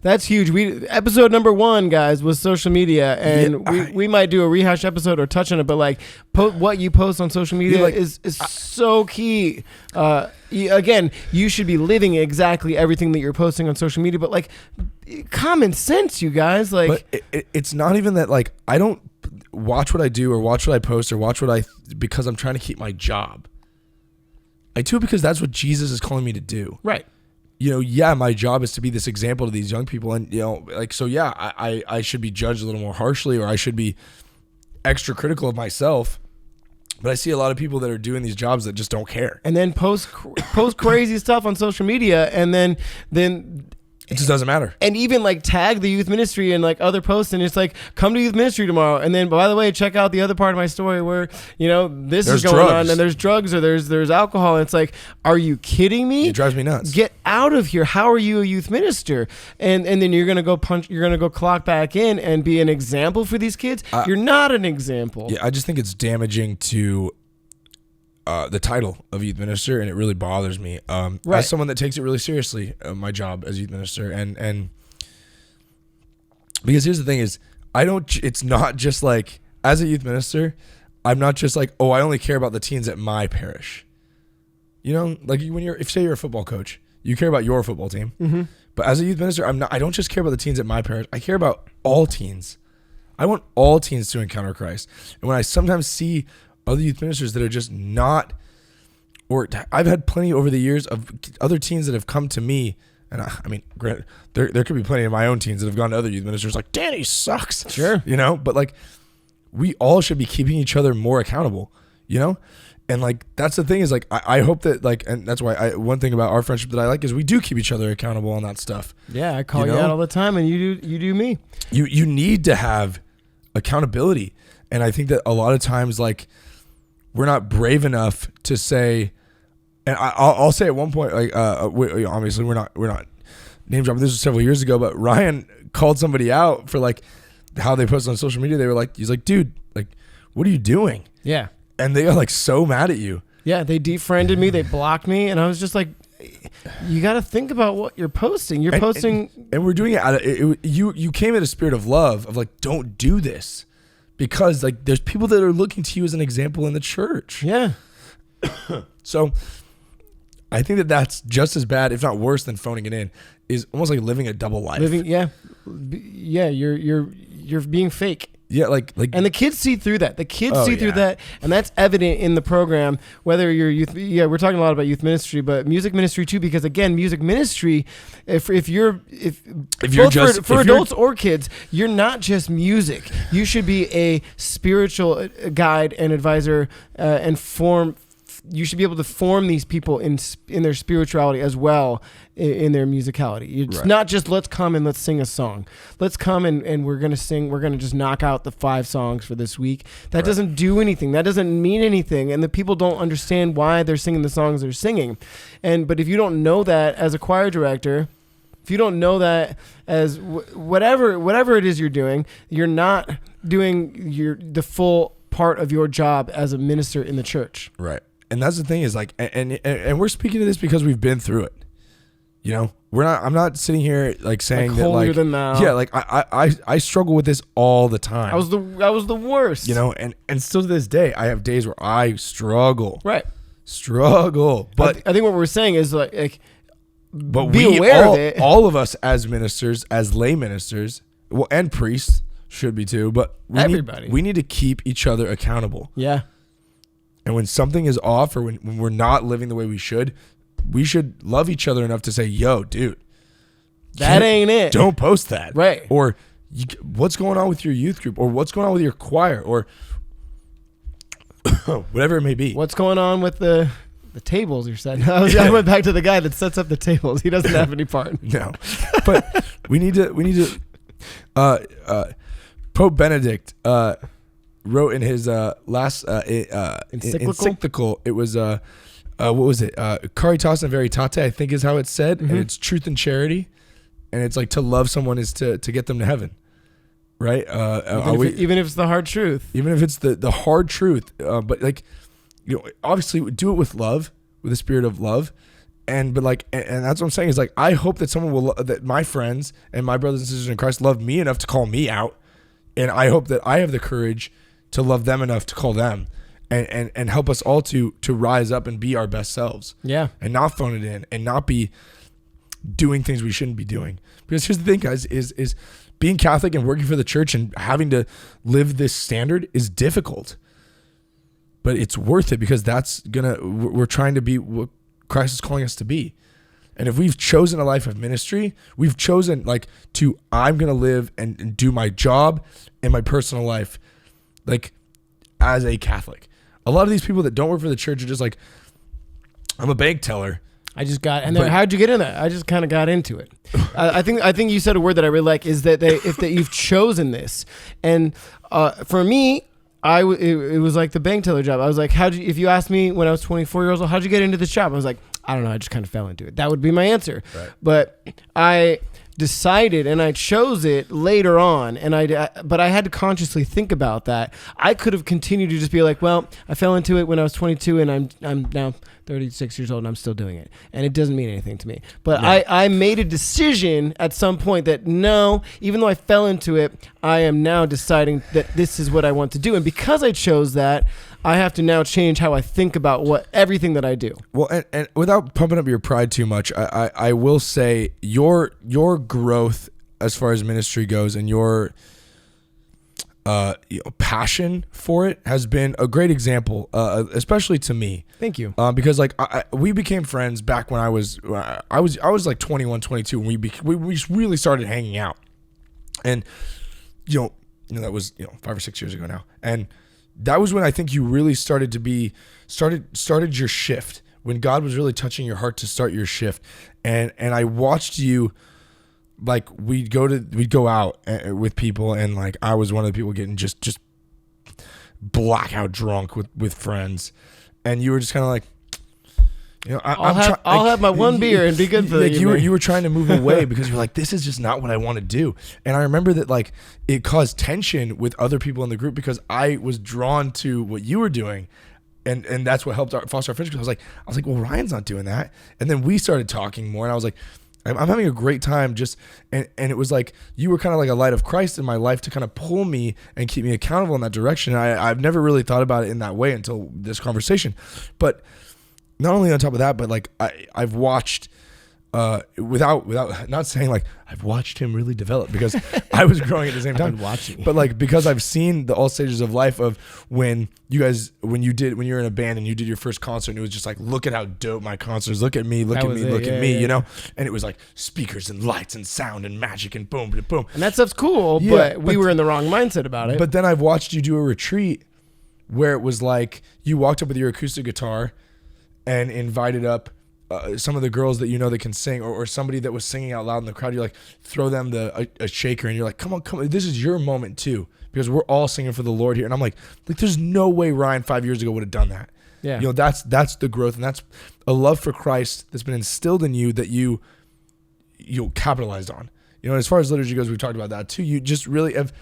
A: That's huge. Episode number 1, guys, was social media, and we might do a rehash episode or touch on it, but like what you post on social media is so key. Again, you should be living exactly everything that you're posting on social media, but like common sense, you guys. Like,
B: but it's not even that. Like, I don't watch what I do or watch what I post or watch what because I'm trying to keep my job. I do it because that's what Jesus is calling me to do.
A: Right.
B: You know, yeah, my job is to be this example to these young people. And, you know, like, so yeah, I should be judged a little more harshly, or I should be extra critical of myself. But I see a lot of people that are doing these jobs that just don't care.
A: And then post crazy stuff on social media, and then
B: it just doesn't matter.
A: And even like tag the youth ministry and like other posts, and it's like, come to youth ministry tomorrow. And then, by the way, check out the other part of my story where, you know, there's is going on, and there's drugs, or there's alcohol. And it's like, are you kidding me?
B: It drives me nuts.
A: Get out of here. How are you a youth minister? And then you're going to go clock back in and be an example for these kids. You're not an example.
B: Yeah. I just think it's damaging to the title of youth minister, and it really bothers me. Right. As someone that takes it really seriously, my job as youth minister, and because here's the thing is, it's not just like, as a youth minister, I'm not just like, oh, I only care about the teens at my parish. You know, like if say you're a football coach, you care about your football team.
A: Mm-hmm.
B: But as a youth minister, I don't just care about the teens at my parish. I care about all teens. I want all teens to encounter Christ. And when I sometimes see other youth ministers that are just not, or I've had plenty over the years of other teens that have come to me, and I mean, granted, there could be plenty of my own teens that have gone to other youth ministers like, Danny sucks.
A: Sure.
B: You know, but like, we all should be keeping each other more accountable, you know? And like, that's the thing is like, I hope that like, and that's why one thing about our friendship that I like is we do keep each other accountable on that stuff.
A: Yeah. I call you out all the time, and you do me.
B: You need to have accountability. And I think that a lot of times, like, we're not brave enough to say, and I'll say at one point, like, obviously we're not name dropping. This was several years ago, but Ryan called somebody out for like how they posted on social media. They were like, he's like, dude, like, what are you doing?
A: Yeah.
B: And they got like so mad at you.
A: Yeah. They defriended me. They blocked me. And I was just like, you got to think about what you're posting. You're posting.
B: And we're doing it out of, you came in a spirit of love of like, don't do this. Because like there's people that are looking to you as an example in the church.
A: Yeah.
B: So I think that that's just as bad, if not worse, than phoning it in. Is almost like living a double life.
A: Yeah. You're being fake.
B: Yeah, like,
A: and the kids see through that. The kids see through that, and that's evident in the program. Whether you're youth, we're talking a lot about youth ministry, but music ministry too. Because again, music ministry, if you're for adults or kids, you're not just music. You should be a spiritual guide and advisor, and form. You should be able to form these people in their spirituality as well in their musicality. It's not just let's come and let's sing a song. Let's come and we're going to sing. We're going to just knock out the 5 songs for this week. That doesn't do anything. That doesn't mean anything. And the people don't understand why they're singing the songs they're singing. But if you don't know that as a choir director, if you don't know that as whatever it is you're doing, you're not doing the full part of your job as a minister in the church.
B: Right. And that's the thing is like, and we're speaking to this because we've been through it. You know, I'm not sitting here like saying like, that like,
A: than thou.
B: Yeah, like I struggle with this all the time.
A: I was the worst.
B: You know, and still to this day, I have days where I struggle.
A: Right.
B: Struggle. But
A: I think what we're saying is like
B: but
A: be aware of it.
B: All of us as ministers, as lay ministers, well, and priests should be too, but we need to keep each other accountable.
A: Yeah.
B: And when something is off, or when we're not living the way we should love each other enough to say, yo, dude,
A: that ain't it.
B: Don't post that.
A: Right.
B: Or what's going on with your youth group, or what's going on with your choir, or whatever it may be.
A: What's going on with the tables you're setting? I went back to the guy that sets up the tables. He doesn't have any part.
B: No. But we need to Pope Benedict wrote in his last encyclical. It was what was it? Caritas in Veritate, I think is how it's said, and it's truth and charity, and it's like to love someone is to get them to heaven, right?
A: Even if it's the hard truth.
B: Even if it's the hard truth. But like, obviously do it with love, with a spirit of love. And that's what I'm saying is like, I hope that that my friends and my brothers and sisters in Christ love me enough to call me out. And I hope that I have the courage to love them enough to call them and help us all to rise up and be our best selves.
A: Yeah.
B: And not phone it in and not be doing things we shouldn't be doing. Because here's the thing, guys, is being Catholic and working for the church and having to live this standard is difficult. But it's worth it because we're trying to be what Christ is calling us to be. And if we've chosen a life of ministry, we've chosen I'm going to live and do my job and my personal life as a Catholic. A lot of these people that don't work for the church are just like, I'm a bank teller.
A: How'd you get in that? I just kind of got into it. I think you said a word that I really like is that you've chosen this. And for me, it was like the bank teller job. I was like, if you asked me when I was 24 years old, how'd you get into this job? I was like, I don't know. I just kind of fell into it. That would be my answer.
B: Right.
A: But I decided and I chose it later on. But I had to consciously think about that. I could have continued to just be like, well, I fell into it when I was 22 and I'm now 36 years old and I'm still doing it. And it doesn't mean anything to me. But no. I made a decision at some point that no, even though I fell into it, I am now deciding that this is what I want to do. And because I chose that, I have to now change how I think about everything that I do.
B: Well, and without pumping up your pride too much, I will say your growth as far as ministry goes and your passion for it has been a great example, especially to me.
A: Thank you.
B: Because we became friends back when I was like 21, 22 when we really started hanging out, and that was 5 or 6 years ago now, and that was when I think you really started your shift, when God was really touching your heart to start your shift. And I watched you, we'd go out with people, and I was one of the people getting just blackout drunk with friends, and you were just kind of like,
A: I'll have my one beer and be good for
B: you were trying to move away because you're like, this is just not what I want to do. And I remember that it caused tension with other people in the group because I was drawn to what you were doing, and that's what helped foster our friendship. I was like, well, Ryan's not doing that. And then we started talking more, and I was like, I'm having a great time and it was like you were kind of like a light of Christ in my life to kind of pull me and keep me accountable in that direction. And I've never really thought about it in that way until this conversation. But not only on top of that, but I've watched without not saying I've watched him really develop, because I was growing at the same time.
A: I've been watching.
B: But because I've seen the all stages of life of when you were in a band and you did your first concert, and it was just look at how dope my concert is. Look at me, look at me, And it was speakers and lights and sound and magic and boom, boom, boom.
A: And that stuff's cool, but we were in the wrong mindset about it.
B: But then I've watched you do a retreat where it was you walked up with your acoustic guitar and invited up some of the girls that that can sing, or somebody that was singing out loud in the crowd. You're throw them a shaker, and you're like, come on, this is your moment too, because we're all singing for the Lord here. And I'm like there's no way Ryan 5 years ago would have done that.
A: Yeah.
B: That's the growth, and that's a love for Christ that's been instilled in you that you capitalized on. As far as liturgy goes, we've talked about that too. You just really have.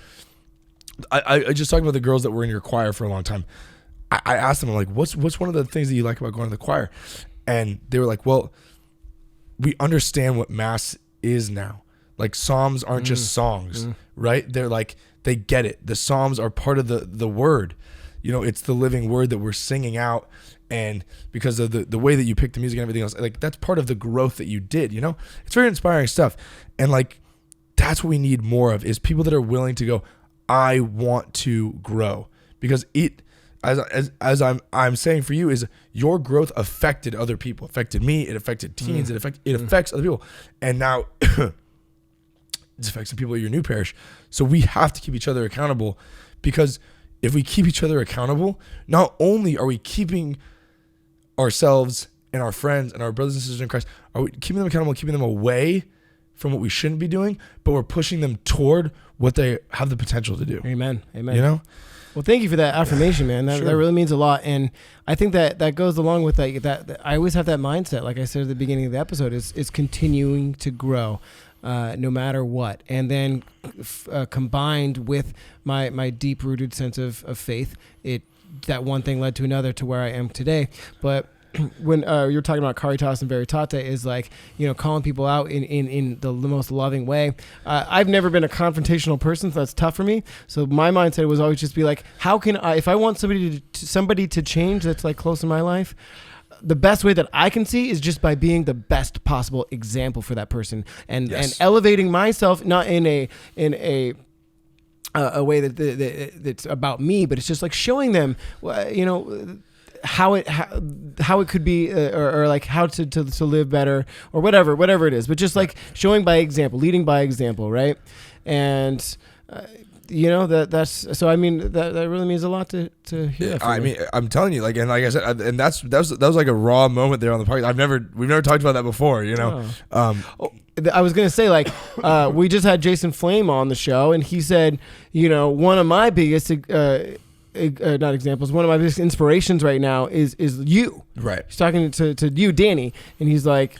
B: I just talked about the girls that were in your choir for a long time. I asked them, what's one of the things that you like about going to the choir? And they were like, well, we understand what Mass is now. Psalms aren't just songs, right? They're they get it. The Psalms are part of the word. It's the living word that we're singing out. And because of the way that you pick the music and everything else, that's part of the growth that you did, It's very inspiring stuff. And that's what we need more of, is people that are willing to go, I want to grow. Because as I'm saying for you, is your growth affected other people, affected me, it affected teens, it affects other people, and now it's affecting people at your new parish. So we have to keep each other accountable, because if we keep each other accountable, not only are we keeping ourselves and our friends and our brothers and sisters in Christ, are we keeping them accountable, keeping them away from what we shouldn't be doing, but we're pushing them toward what they have the potential to do.
A: Amen. Well, thank you for that affirmation, man. That really means a lot. And I think that goes along with that I always have that mindset, like I said at the beginning of the episode, is continuing to grow. no matter what. And then combined with my deep-rooted sense of faith, that one thing led to another to where I am today. But when you're talking about caritas and veritate, is like, calling people out in the most loving way. I've never been a confrontational person, so that's tough for me. So my mindset was always just be like, how can I, if I want somebody to change that's like close in my life, the best way that I can see is just by being the best possible example for that person, and elevating myself, not in a way that's about me, but it's just like showing them, how it could be, or like how to live better, or whatever it is, but just like showing by example, leading by example, right? And that's so. I mean, that really means a lot to hear.
B: I mean, I'm telling you, like I said, and that was like a raw moment there on the podcast. We've never talked about that before,
A: I was gonna say, like, we just had Jason Flame on the show, and he said, one of my biggest not examples, one of my biggest inspirations right now is you.
B: Right.
A: He's talking to you, Danny, and he's like,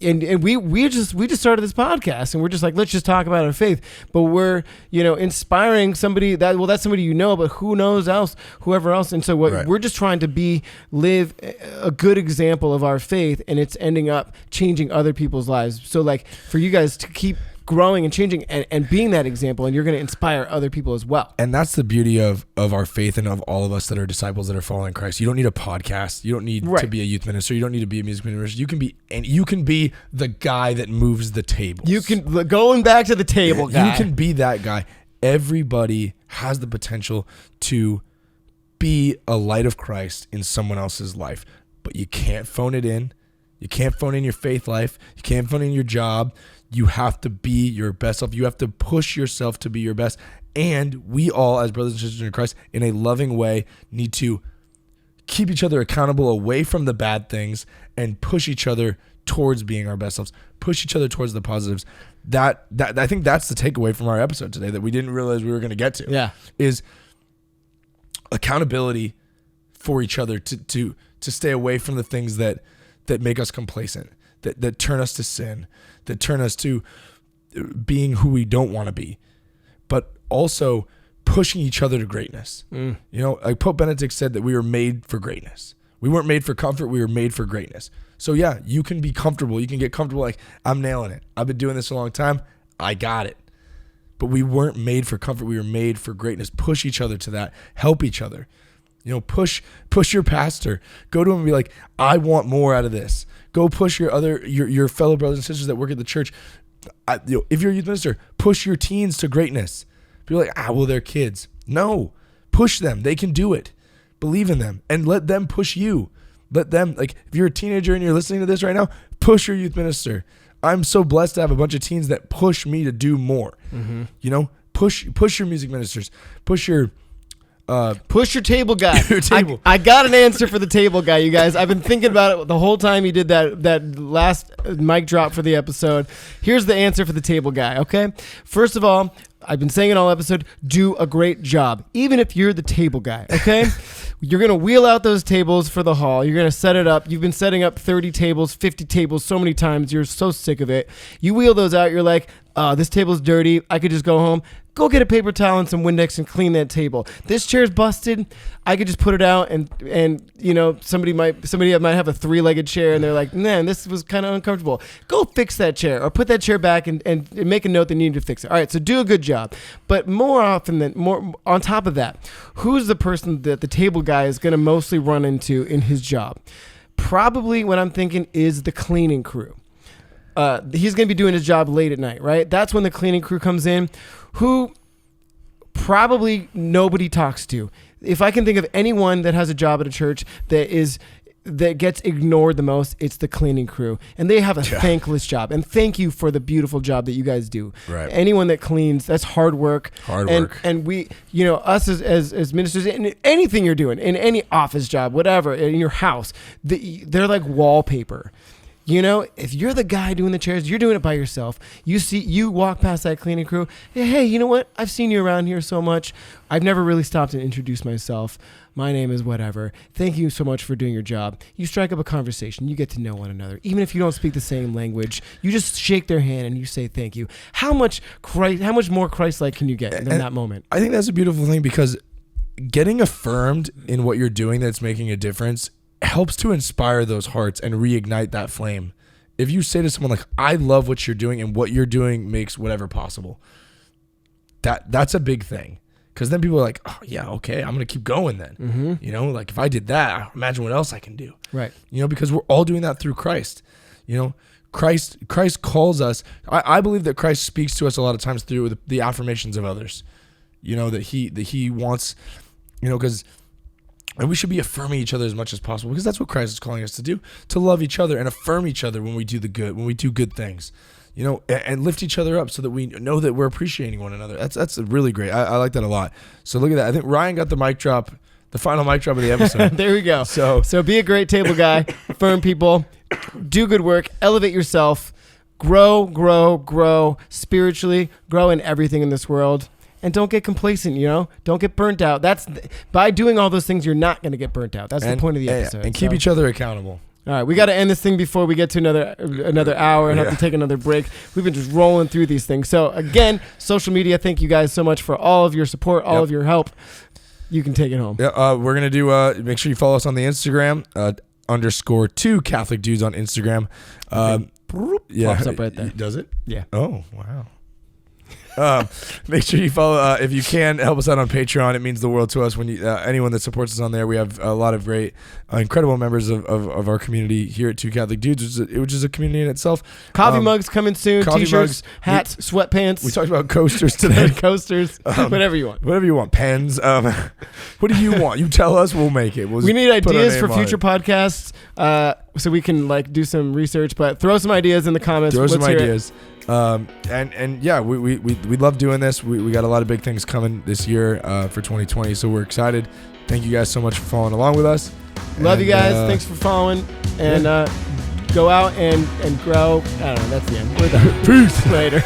A: and we just started this podcast, and we're just like, let's just talk about our faith, but we're inspiring somebody that's somebody, but whoever else, and so we're just trying to live a good example of our faith, and it's ending up changing other people's lives. So like for you guys to keep growing and changing and being that example, and you're going to inspire other people as well. And
B: that's the beauty of our faith and of all of us that are disciples that are following Christ. You don't need a podcast. You don't need to be a youth minister. You don't need to be a music minister. You can be the guy that moves the tables.
A: You can, going back to the table guy.
B: You can be that guy. Everybody has the potential to be a light of Christ in someone else's life, but you can't phone it in. You can't phone in your faith life. You can't phone in your job. You have to be your best self. You have to push yourself to be your best. And we all, as brothers and sisters in Christ, in a loving way, need to keep each other accountable away from the bad things and push each other towards being our best selves. Push each other towards the positives. That I think that's the takeaway from our episode today that we didn't realize we were going to get to.
A: Yeah,
B: is accountability for each other to stay away from the things that make us complacent, that turn us to sin, that turn us to being who we don't want to be, but also pushing each other to greatness. Like Pope Benedict said that we were made for greatness. We weren't made for comfort. We were made for greatness. So yeah, you can be comfortable. You can get comfortable. Like, I'm nailing it. I've been doing this a long time. I got it. But we weren't made for comfort. We were made for greatness. Push each other to that. Help each other. Push your pastor. Go to him and be like, I want more out of this. Go push your fellow brothers and sisters that work at the church. If you're a youth minister, push your teens to greatness. Be like, they're kids. No, push them. They can do it. Believe in them and let them push you. Let them, like, if you're a teenager and you're listening to this right now, push your youth minister. I'm so blessed to have a bunch of teens that push me to do more. Mm-hmm. Push your music ministers. Push your
A: table guy.
B: Your table.
A: I got an answer for the table guy, you guys. I've been thinking about it the whole time you did that last mic drop for the episode. Here's the answer for the table guy, okay? First of all, I've been saying it all episode, do a great job, even if you're the table guy, okay? You're going to wheel out those tables for the hall. You're going to set it up. You've been setting up 30 tables, 50 tables so many times. You're so sick of it. You wheel those out. You're like, this table's dirty. I could just go home. Go get a paper towel and some Windex and clean that table. This chair's busted. I could just put it out and somebody might have a 3-legged chair and they're like, man, this was kind of uncomfortable. Go fix that chair or put that chair back and make a note that you need to fix it. All right, so do a good job. But more on top of that, who's the person that the table guy is going to mostly run into in his job? Probably what I'm thinking is the cleaning crew. He's going to be doing his job late at night, right? That's when the cleaning crew comes in, who probably nobody talks to. If I can think of anyone that has a job at a church that gets ignored the most, it's the cleaning crew. And they have a thankless job. And thank you for the beautiful job that you guys do.
B: Right.
A: Anyone that cleans, that's hard work. And we, us as ministers, in anything you're doing, in any office job, whatever, in your house, they're like wallpaper. You know, if you're the guy doing the chairs, you're doing it by yourself. You walk past that cleaning crew. Hey, you know what? I've seen you around here so much. I've never really stopped and introduced myself. My name is whatever. Thank you so much for doing your job. You strike up a conversation. You get to know one another. Even if you don't speak the same language, you just shake their hand and you say thank you. How much more Christ-like can you get in that moment?
B: I think that's a beautiful thing, because getting affirmed in what you're doing that's making a difference helps to inspire those hearts and reignite that flame. If you say to someone like, I love what you're doing and what you're doing makes whatever possible, that's a big thing. Because then people are like, oh yeah, okay, I'm going to keep going then.
A: Mm-hmm.
B: You know, like if I did that, imagine what else I can do.
A: Right.
B: You know, because we're all doing that through Christ. You know, Christ calls us. I believe that Christ speaks to us a lot of times through the affirmations of others. You know, that he wants, you know, and we should be affirming each other as much as possible, because that's what Christ is calling us to do, to love each other and affirm each other when we do when we do good things, you know, and lift each other up so that we know that we're appreciating one another. That's really great. I like that a lot. So look at that. I think Ryan got the mic drop, the final mic drop of the episode.
A: There we go.
B: So
A: be a great table guy, affirm people, do good work, elevate yourself, grow spiritually, grow in everything in this world. And don't get complacent, you know? Don't get burnt out. By doing all those things, you're not going to get burnt out. That's the point of the episode.
B: And keep each other accountable.
A: All right, we got to end this thing before we get to another hour and have to take another break. We've been just rolling through these things. So again, social media, thank you guys so much for all of your support, all of your help. You can take it home.
B: Yeah, we're going to do, make sure you follow us on the Instagram, _2 Catholic Dudes on Instagram.
A: Pops up right there.
B: Does it?
A: Yeah.
B: Oh, wow. Make sure you follow, if you can, help us out on Patreon. It means the world to us when you anyone that supports us on there. We have a lot of great, incredible members of our community here at Two Catholic Dudes, which is a community in itself.
A: Coffee mugs coming soon, t-shirts, hats, sweatpants.
B: We talked about coasters today.
A: Coasters, whatever you want.
B: Whatever you want. Pens. What do you want? You tell us, we'll make it.
A: We need ideas for future podcasts, so we can do some research, but throw some ideas in the comments.
B: Throw some ideas. And yeah, we love doing this. We got a lot of big things coming this year for 2020, so we're excited. Thank you guys so much for following along with us.
A: Love you guys. Thanks for following, and go out and grow. I don't know. That's the end. We're done.
B: Peace.
A: Later.